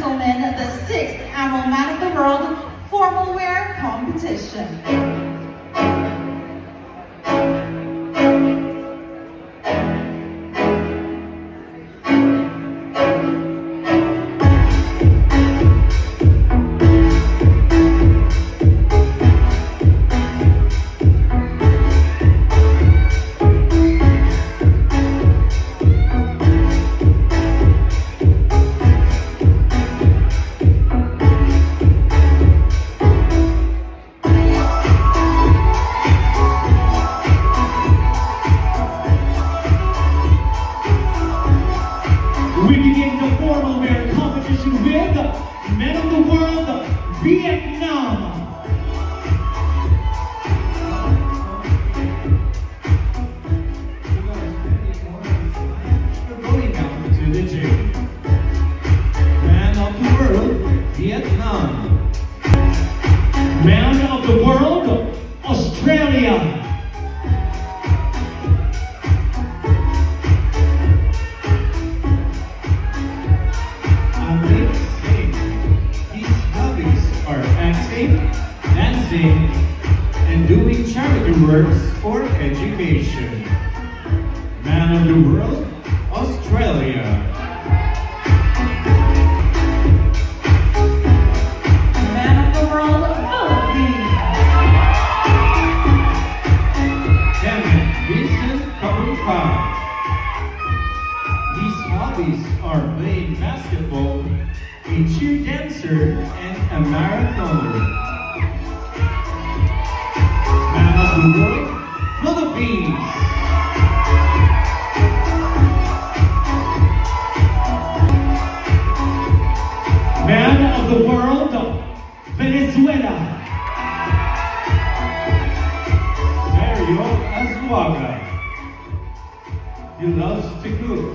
gentlemen, the 6th Annual Man of the World Formal Wear Competition. We begin the formal wear competition with Men of the World, Vietnam. We're going down to the gym. Man of the World, Vietnam. Man of the World, Australia. Dancing, and doing charity works for education. Man of the World, Australia. Man of the World, Philippines. Kenneth Vincent Kapupa. His hobbies are playing basketball, a cheer dancer, and a marathoner. Man of the World, Philippines. Man of the World, Venezuela. Mario Azuaga. He loves to cook,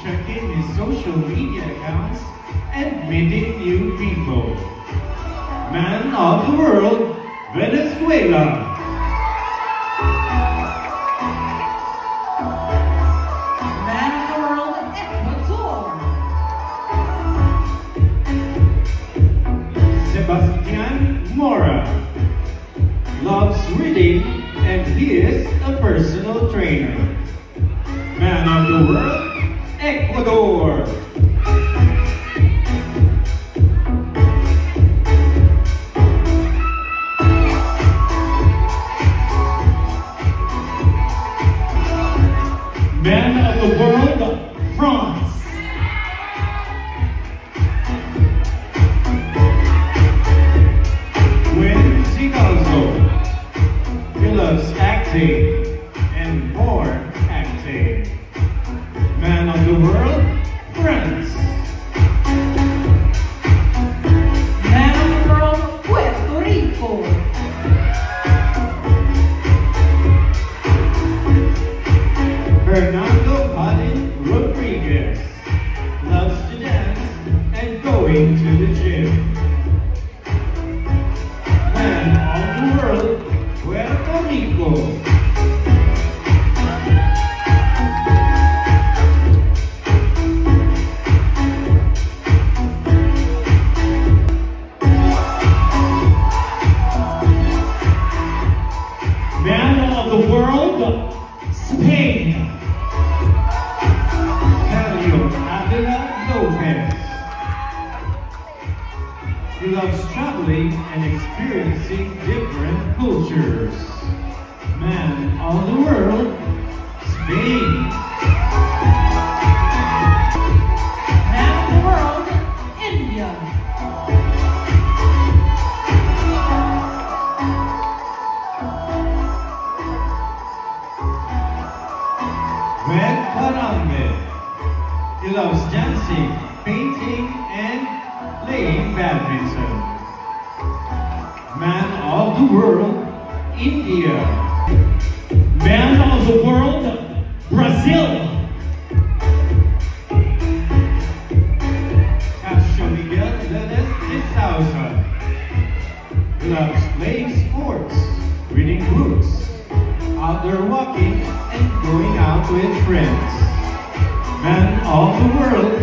checking his social media accounts, and meeting new people. Man of the World, Venezuela. Man of the World, Ecuador. Sebastian Mora loves reading and he is a personal trainer. Man of the World, Ecuador. Man of the World, France. Wayne Zigalzo. He loves acting and more acting. Man of the World, France. Man of the World, Puerto Rico. Fernando Padin Rodriguez loves to dance and going to the gym. Man of the World, Puerto Rico. Man of the World, Spain. Lopez. He loves traveling and experiencing different cultures. Man of the World, Spain. Man of the World, India. Red Parambe. He loves dancing, painting, and playing badminton. Man of the World, India. Man of the World, Brazil. Castro Miguel Lenes de Souza. He loves playing sports, reading books, outdoor walking, and going out with friends. Man of the World,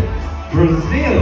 Brazil.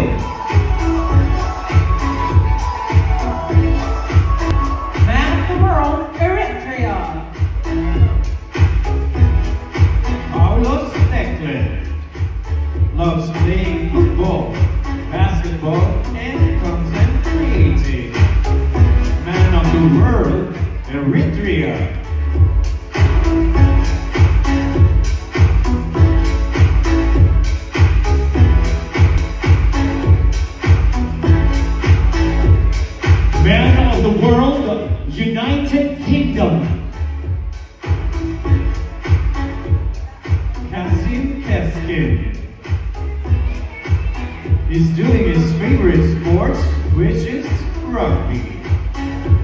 favorite sport, which is rugby.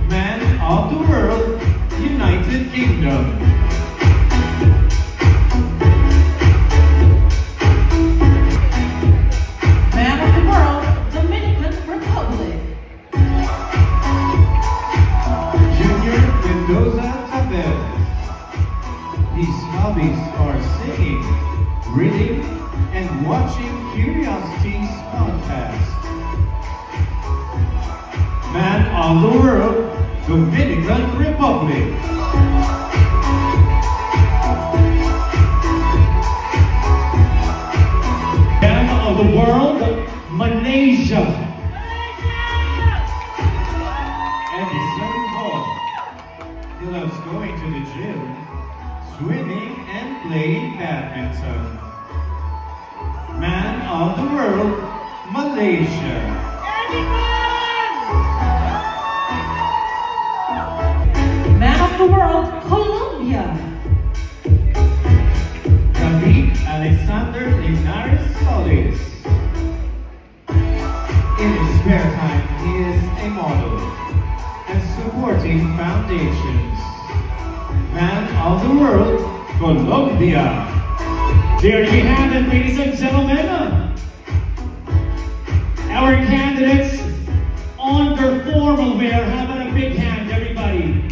Man of the World, United Kingdom. Man of the World, Dominican Republic. Junior Mendoza Taveras. His hobbies are singing, reading, and watching Curiosities podcast. Man of the World, Dominican Republic. Man of the World, Malaysia. Andy Hall. He loves going to the gym, swimming, and playing badminton. Man of the World, Malaysia. Man of the World, Colombia. David Alexander Linares Solis. In his spare time, he is a model and supporting foundations. Man of the World, Colombia. There you have it, ladies and gentlemen. Our candidates on their formal wear. How about a big hand, everybody?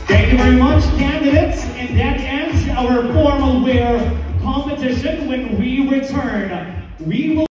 Thank you very much, candidates, and that ends our formal wear competition. When we return, we will